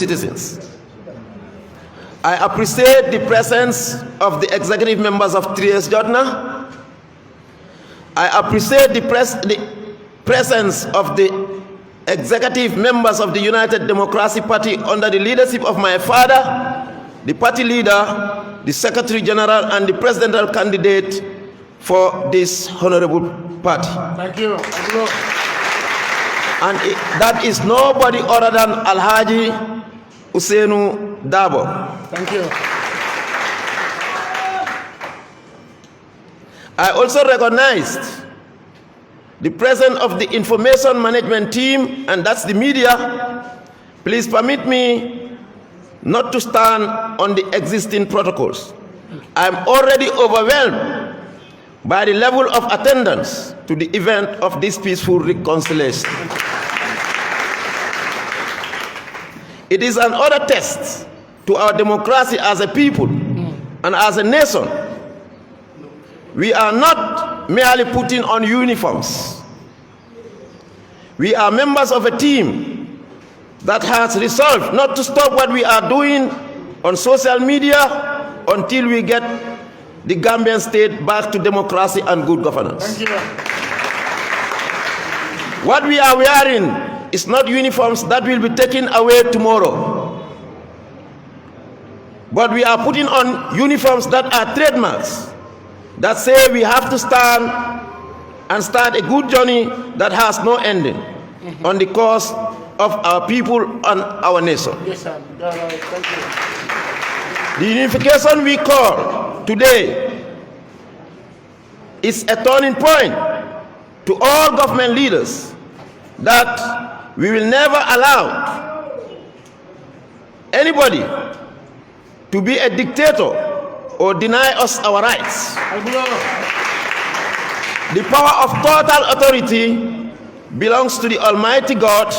citizens. I appreciate the presence of the executive members of Trias Jotna. I appreciate the presence of the executive members of the United Democracy Party under the leadership of my father, the party leader, the Secretary General, and the presidential candidate for this honorable party. Thank you. Thank you. And that is nobody other than Alhaji Usainu Dabo. Thank you. I also recognized the presence of the information management team, and that's the media. Please permit me not to stand on the existing protocols. I'm already overwhelmed by the level of attendance to the event of this peaceful reconciliation. It is another test to our democracy as a people and as a nation. We are not merely putting on uniforms. We are members of a team that has resolved not to stop what we are doing on social media until we get the Gambian state back to democracy and good governance. Thank you. What we are wearing is not uniforms that will be taken away tomorrow. But we are putting on uniforms that are trademarks, that say we have to stand and start a good journey that has no ending on the cause of our people and our nation. Yes, sir. Thank you. The unification we call today is a turning point to all government leaders that we will never allow anybody to be a dictator or deny us our rights. The power of total authority belongs to the Almighty God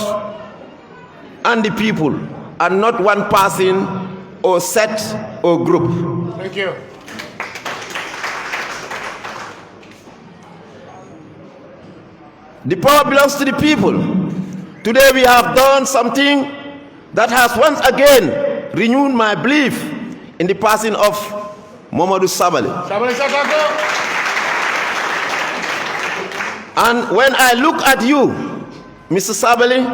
and the people, and not one person or set or group. Thank you. The power belongs to the people. Today we have done something that has once again renewed my belief in the passing of Momadou Sabally. And when I look at you, Mr. Sabally,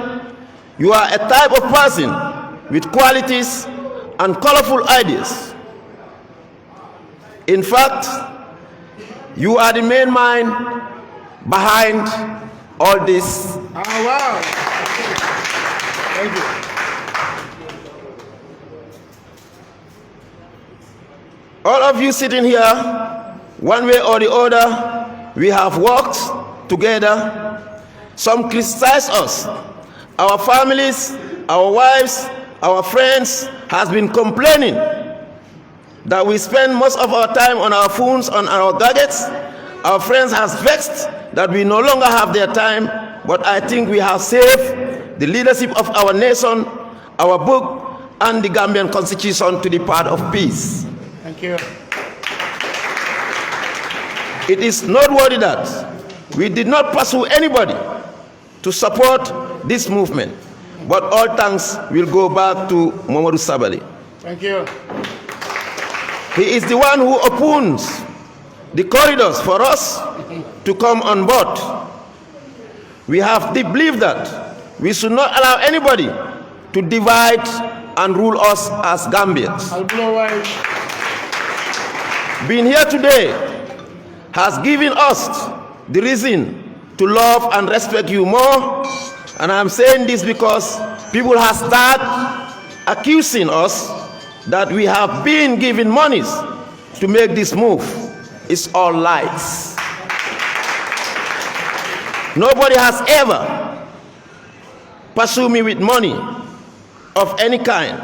you are a type of person with qualities and colorful ideas. In fact, you are the main mind behind all this. Oh, wow. Thank you. All of you sitting here, one way or the other, we have worked together. Some criticize us. Our families, our wives, our friends has been complaining that we spend most of our time on our phones, on our gadgets. Our friends has vexed that we no longer have their time, but I think we have saved the leadership of our nation, our book, and the Gambian Constitution to the path of peace. Thank you. It is noteworthy that we did not pursue anybody to support this movement, but all thanks will go back to Momadou Sabally. Thank you. He is the one who opens the corridors for us to come on board. We have the belief that we should not allow anybody to divide and rule us as Gambians. I'll blow away. Being here today has given us the reason to love and respect you more, and I'm saying this because people have started accusing us that we have been given monies to make this move. It's all lies. Nobody has ever pursued me with money of any kind.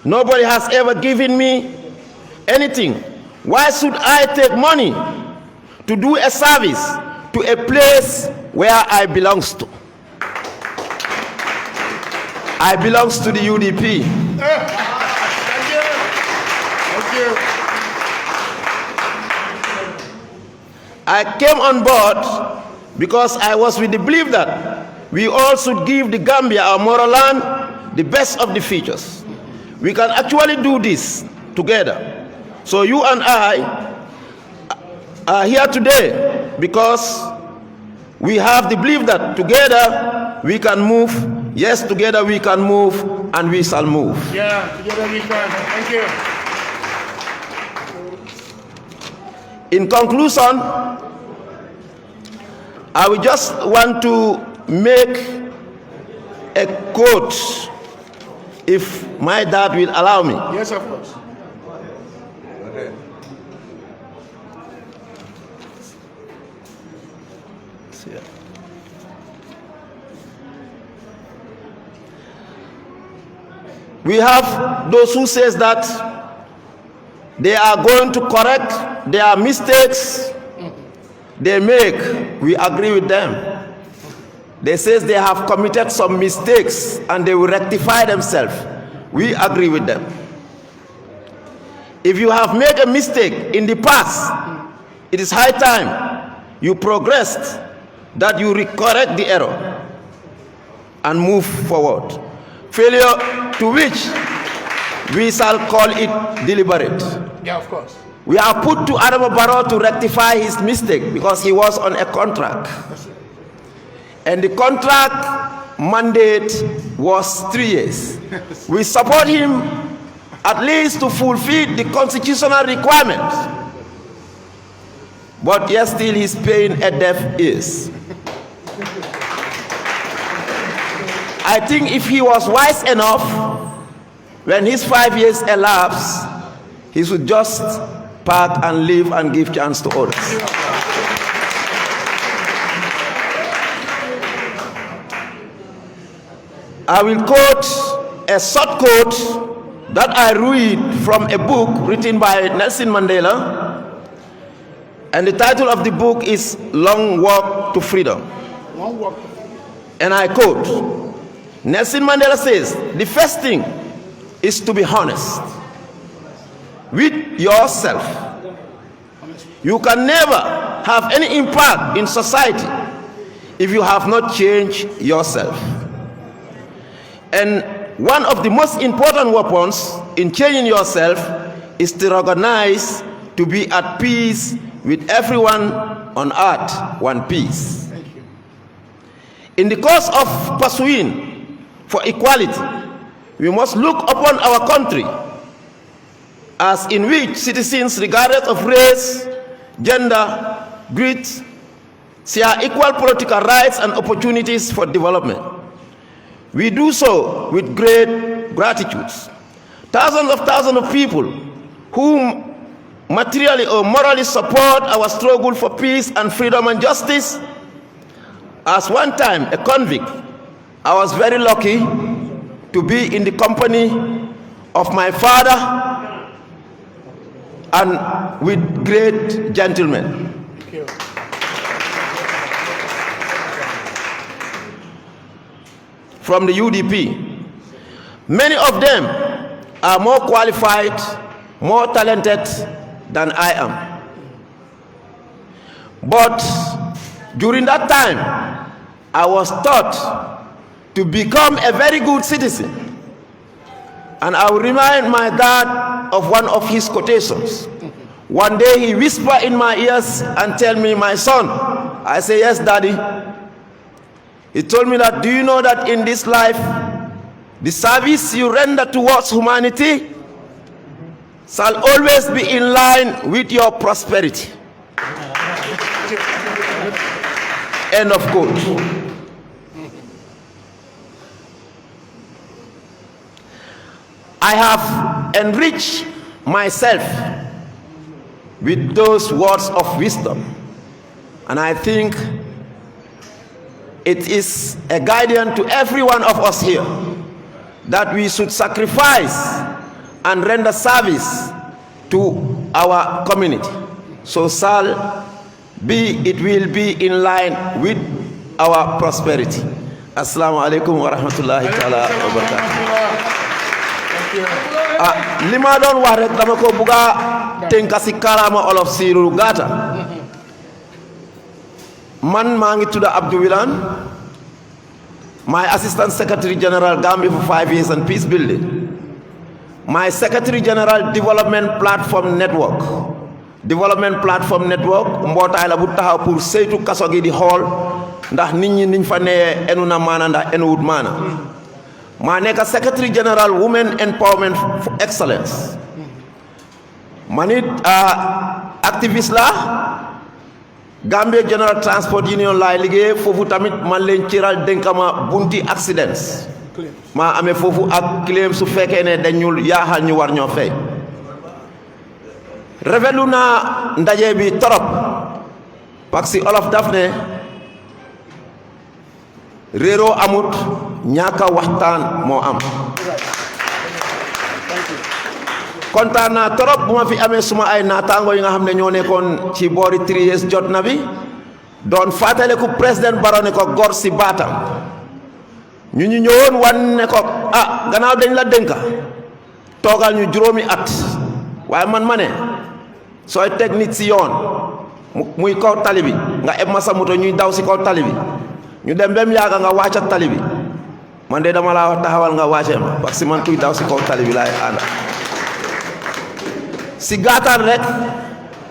Nobody has ever given me anything. Why should I take money to do a service to a place where I belong to? I belong to the UDP. Thank you. Thank you. I came on board because I was with the belief that we all should give the Gambia our moral land the best of the features. We can actually do this together. So you and I are here today because we have the belief that together we can move. Yes, together we can move, and we shall move. Yeah, together we can. Thank you. In conclusion, I would just want to make a quote, if my dad will allow me. Yes, of course. We have those who says that they are going to correct their mistakes they make. We agree with them. They says they have committed some mistakes and they will rectify themselves. We agree with them. If you have made a mistake in the past, it is high time you progressed, that you correct the error and move forward. Failure to which we shall call it deliberate. Yeah, of course. We are put to Adama Barrow to rectify his mistake because he was on a contract. And the contract mandate was 3 years. We support him at least to fulfill the constitutional requirements. But yet still he's paying a deaf ears. I think if he was wise enough, when his 5 years elapsed, he should just park and leave and give chance to others. I will quote a short quote that I read from a book written by Nelson Mandela, and the title of the book is Long Walk to Freedom. Long walk. And I quote, Nelson Mandela says, the first thing is to be honest with yourself. You can never have any impact in society if you have not changed yourself. And one of the most important weapons in changing yourself is to recognize, to be at peace with everyone on earth, one piece. Thank you. In the course of pursuing for equality, we must look upon our country as in which citizens, regardless of race, gender, greed, share equal political rights and opportunities for development. We do so with great gratitude. Thousands of people who materially or morally support our struggle for peace and freedom and justice. As one time a convict, I was very lucky to be in the company of my father and with great gentlemen. Thank you. From the UDP. Many of them are more qualified, more talented than I am. But during that time, I was taught to become a very good citizen. And I will remind my dad of one of his quotations. One day he whispered in my ears and tell me, my son. I say, yes, daddy. He told me that, do you know that in this life, the service you render towards humanity shall always be in line with your prosperity. End of quote. I have enriched myself with those words of wisdom, and I think it is a guidance to every one of us here that we should sacrifice and render service to our community. So it will be in line with our prosperity. Assalamu alaikum wa rahmatullahi ta'ala wa barakatuh. Lima don wax rek dama ko buga tenka ci kalama olof siru gata. Man maa ngi tudda Abdou Wilane my Assistant Secretary General Gambia for 5 years and peace building, my Secretary General Development Platform Network mbootaay la bu taxaw pour saytu kaso gi di xool ndax nit ñi niñ fa nee enu na maana ndax enu wut maana maa nekk Secretary General Women Empowerment for Excellence man it activiste la Gambia General Transport Union laay liggéey foofu tamit man leen ciral dénkama bunti accidents maa amee foofu ak claim su fekkee ne dañul yaaxal ñu war ñoo fay rafetlu naa ndaje bi torop parce que olof daf ne réeroo amut ñaaka waxtaan moo am kontaan naa torop bu ma fi amee suma ay naataango yi nga xam ne ñoo nekkoon ci boori 3 years jot na bi doon fàttaliku président Barrow ne ko gor si baatam ñu ñëwoon wan ne ko gannaaw dañ la dénka toogal ñu juróomi at waaye man ma ne sooy teg nit si yoon muy kaw tali bi nga eb ma sa moto ñuy daw si kaw tali bi ñu dem bem yaaga nga wàcca tali bi man de dama laa wax taxawal nga wàccee ma parce que man kuy daw si kaw tali bi laay ànda si gàttal rek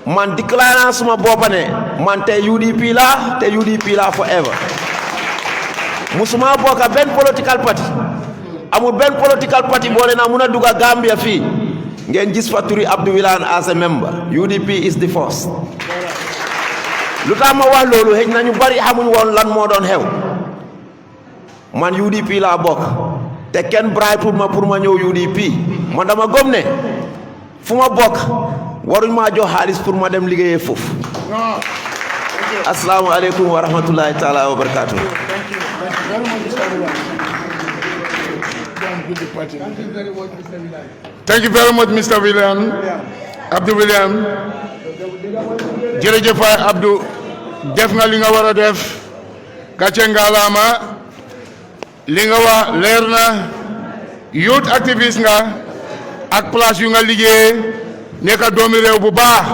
man déclaré naa suma boppa ne man te UDP la te UDP la forever musuma bokka benn political party amul benn political party boo leen a mun a dugga Gambia fii ngeen gis fa turi Abdou Wilane as a member UDP is the first lu tax ma wax loolu xëj na ñu bari xamuñ woon lan moo doon xew man UDP laa bokk te kenn bribe pour ma ñëw UDP man dama gëm ne fu ma bokk waruñ maa jox xaalis pour ma dem liggéeyee foofu asalaamu aleykum wa rahmatullahi taala wa barakatuh. Thank you very much, Mr. William. Abdou William. Jërëjëf Abdou. Def nga li nga war a def. Gàcce ngalaama. Li nga wax leer na. Youth activist nga. Ak place yu nga liggéey. Nekk doomi réew bu baax.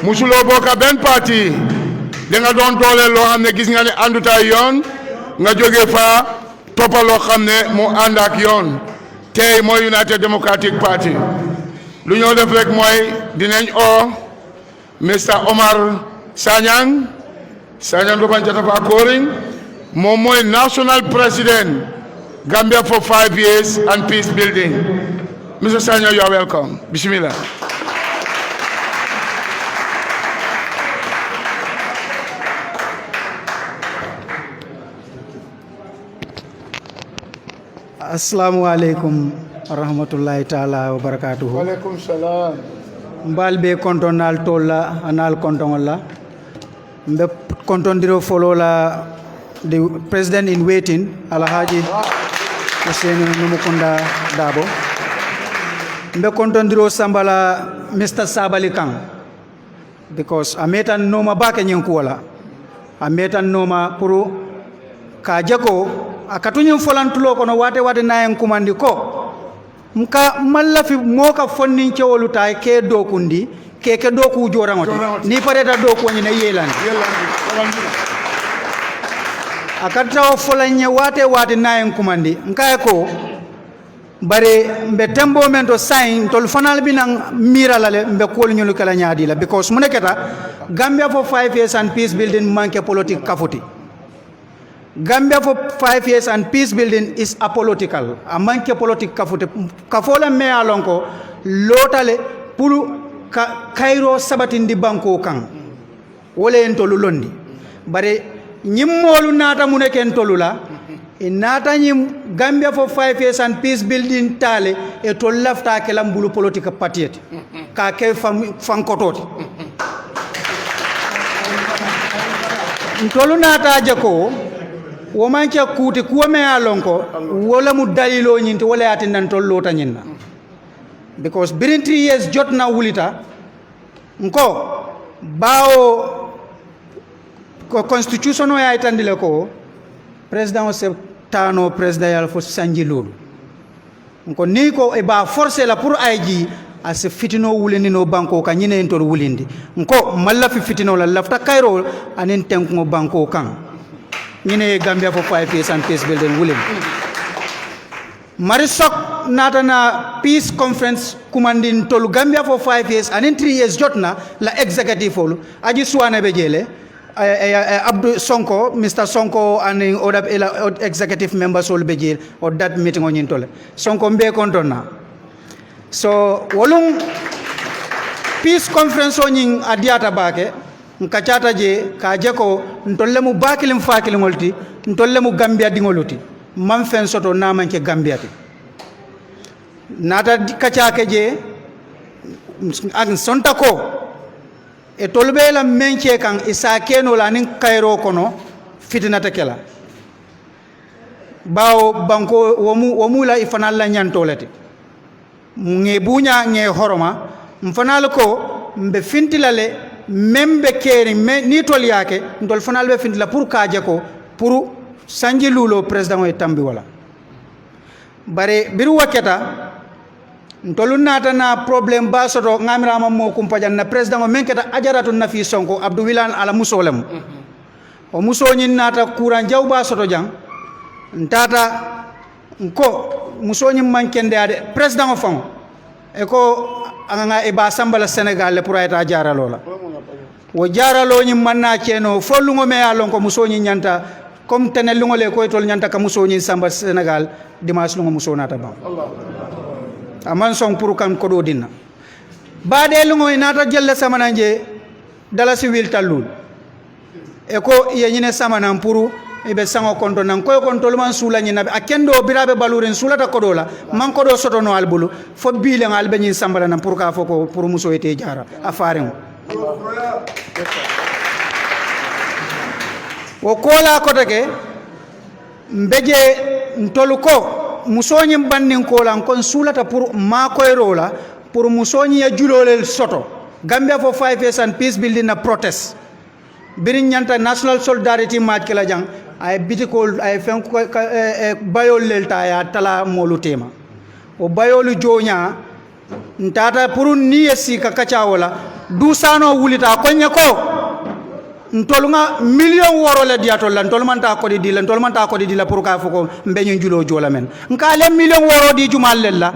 Musuloo bokk benn parti. Da nga doon dooleel loo xam ne gis nga ne ànduta yoon. Nga jóge fa toppa loo xam ne mu ànd ak yoon. tey mooy United Democratic Party lu ñoo def rek mooy dinañ o Mr. Omar Sanyang do bancata fa koring moom mooy National President Gambia for 5 years and peace building. Mr. Sanyang, you are welcome. Bismillah. Assalamu alaikum warahmatullahi taala wabarakatuh. Wa alaikum salam. Mbalbe kontonal tolla anal kontongola. Mbe kontondiro folola the president in waiting Alhaji Hussein Numukunda Dabo. Mbe kontondiro sambala Mr. Sabali Kang because ametan noma bake nyenkuwala. Ametan noma puru kajako akatunyum folantulo kono wate nayen kumandi ko mka mallafi moka fonni cewolu tay ke dokundi ke doku jorangote ni pareta doku ni yelandi akata folanye wate nayen kumandi mka ko bare mbe tembo mento sign tol fanal binan mira lale mbe kol nyulu kala nyaadi la because muneketa Gambia for 5 years and peace building manke politique kafuti. Gambia for 5 years and peace building is apolitical. A manke politique kafola me alonko lotale pulu kairo sabatindi banko kan wole entolu londi bare nyimmolu nata muneke entolu la nata nyim Gambia for 5 years and peace building tale e to lafta ke lambulu politique patiete ka ke fankototi ntolu nata jako womanke kuti kuwame alonko wala mu dalilo nyinti wala yati nan tollota nyinna because birin 3 years jotna wulita nko bawo ko constitution o ya tandile ko president o se tano president yal fo sanji lolu nko ni ko e ba forcer la pour ayji as fitino wulindi no banko ka nyine entor wulindi nko malla fi fitino la lafta kairo anen tenko banko kan ñine Gambia for 5 years and peace building wulim Marisok natana peace conference commanding tolu Gambia for 5 years and in 3 years jotna la executive olu aji suwane be jele Abdou Sonko Mr Sonko and other executive members will be jail or that meeting on intole Sonko mbe kontona so wolung peace conference on adiata bake nkachata je ka jeko ntolle mu bakilim fakilim wolti ntolle mu Gambia dingoluti man fen soto na manke Gambia ti nata kachake je ak sonta ko e tolbe la menche kan isa keno la nin kairo kono fitinata kela bawo banko womu la ifanal la nyantolete nge bunya nge horoma mfanal ko mbe fintilale membe keri ni tol yake ndol fanal be fintila pour kaje ko pour sanji lulo president o tambi wala bare biru waketa ntolu nata na problème ba soto ngamirama mo kumpajan na president o menketa ajaratu nafi Sonko Abdou Wilane ala musolem o muso nyin nata kuran jaw ba soto jang ntata ko muso nyin mankende ade president o fam e ko anga e ba sambala Sénégal le pour ayta jaralola wo jaralo nyin manna ceno folungo me alon ko muso nyin nyanta comme tenel lungo le ko tol nyanta ka muso nyin samba Sénégal dimanche lungo muso nata ba aman song pour kan kodo dinna baade lungo inata jelle samananje dala si wil talul e ko yenyine samanan pour ibe sango konto nan koy konto man sula nyina akendo birabe baluren sulata kodola man kodo soto no albulu fo bile ngal be nyin sambala nan pour ka foko pour muso ete jara afaren wo kola kotake mbeje ntoluko musoni bannin kolan kon sulata pour ma koyrola pour musoni ya julolel soto Gambia for 5 years and peace building na protest birin nyanta national solidarity march kala jang ay bitikol ay fen ko bayol lelta ya tala molu tema o bayolu jonya ntata pour ni yesi ka kacawola du sano wulita konya ko ntolunga million woro le diato la ntolmanta ko di la ntolmanta ko di la pour ka foko mbeñu julo jola men nka le million woro di jumal lella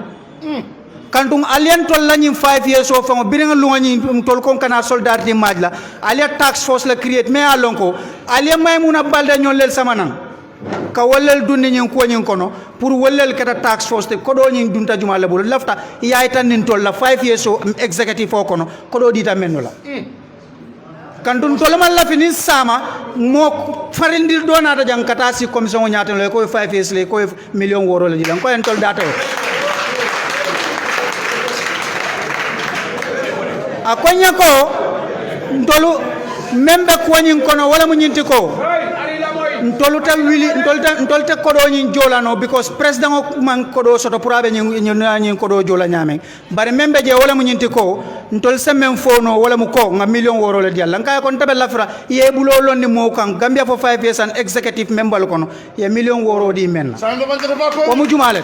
kantung alien tol la ñim 5 years so famo biringa lu ñi tol kon kana soldat di majla alia tax force la create mais alon ko alia maymuna balde ñol lel samanan ka wallel dunni ñin ko ñin kono pour wallel kata tax force te ko do ñin dunta jumal la bol lafta yaay tan nin tol la 5 years so executive fo kono ko do di ta menno la kandun tolman la fini sama mo farindir donata jang kata si commission nyaata le ko 5 years le ko million woro le dilan ko en tol data akonya ko ntolu membe ko nyin kono wala mu nyinti ko ntolu ta wili ntol ta kodo nyin jolano because president o man kodo soto purabe nyin kodo jola nyame bare membe je wala mu nyinti ko ntol semen fono wala mu ko nga million woro le dialla nka ko tabel lafra ye bulo londi mo kan Gambia for 5 years and executive member kono ye million woro di men ko mu jumale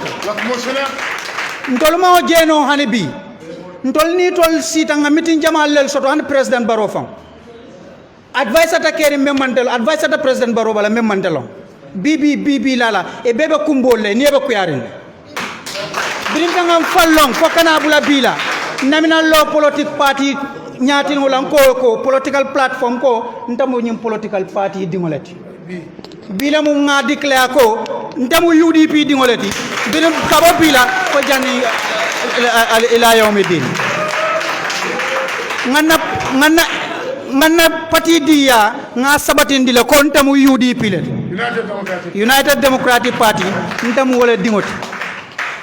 ntol ma o jeno hanibi ntol ni tol sita nga meeting jamal lel soto han president baro fam advice ata keri memmantel advice ata president baro bala memmantelo bibi lala e bebe kumbole ni be kuyarin birinta ngam fallong ko kana bula bila nominal law politic party nyaatin wala ko political platform ko ntamu nyim political party dingolati bila mu nga declare ko ntamu UDP dingolati birim kabo bila ko jani ila yawmiddin ngana parti dia nga sabatindi le kontamu UDP le United Democratic Party ntamu wala dingoti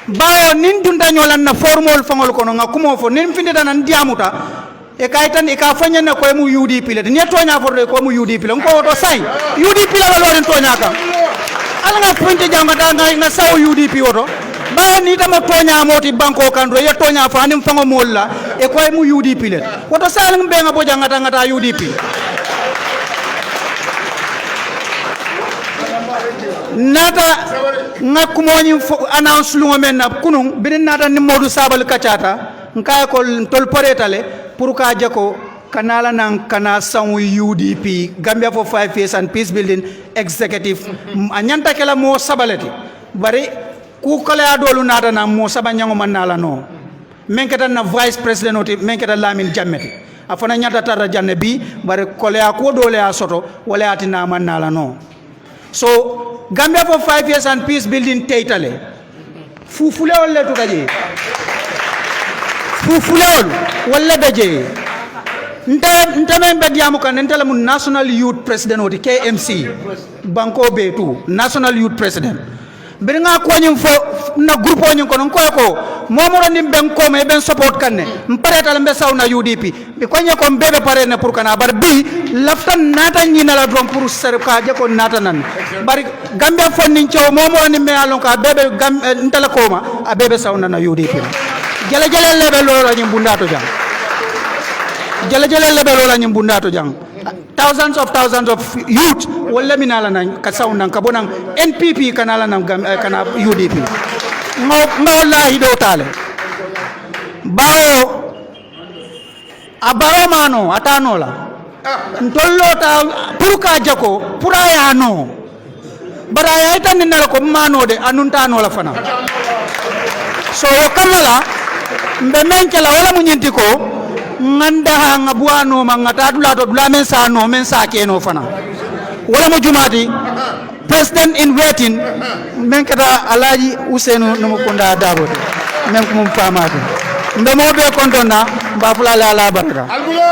bawo nin dunta nyolan na formol fangol kono nga kumo fo nin finde tan diamuta e kaytan e ka fanya na ko mu UDP le ni tonya fo ko mu UDP le ko to say UDP la loren tonya ka ala nga fonte jangata nga saw UDP woto bawo ni tama tonya moti banko kandro ye tonya fo anim fango molla e ko mu UDP le woto sal ngbe nga bo jangata ngata UDP nata ngakumoñi announce lungo men na kunun binin nata ni Modou Sabal kacata nkay ko tol paretale pour ka jako kanala nan kana sanwu UDP Gambia for 5 years and peace building executive anyanta kala mo sabaleti bari ku kala dolu nata na mo sabanyango manala no menketa na vice president oti menketa Lamin Jammeh afana nyata tara janne bi bari kolea ko dole a soto wala atina manala no so Gambia for 5 years and peace building teitale fufule wala to gaje fufule wala daje nta men be diamu kan nta la national youth president oti KMC banko betu national youth president bir nga ko nyum fo na groupe nyum ko non ko momoro nim ben ko me ben support kanne mpareta la mbe sawna UDP bi ko nyako bebe pare ne pour kana bar bi laftan nata nyina la drom pour ser ka je ko nata nan bari Gambia fonni ciow momoro nim me alon ka bebe ntala koma a bebe sawna na UDP jale jale lebe lolo nyum bundato jam jale lebe lolo nyum bundato jam thousands of youth wala minala nan ka sawnan ka bonang NPP kanala nan kana UDP ngo wallahi do tale bawo abaro mano atano la ntollo ta puruka jako puraya no baraya tan nala ko mano de anunta no la fana so kamala mbe menkela wala munyinti ko nganda nga buano mangata dula to dula men sa no men sa ke no fana wala mo jumati president in waiting men kata Alaji Ousainou no konda dabo men ko mum famade mbe mo be kontona ba fulala ala baraka Albulo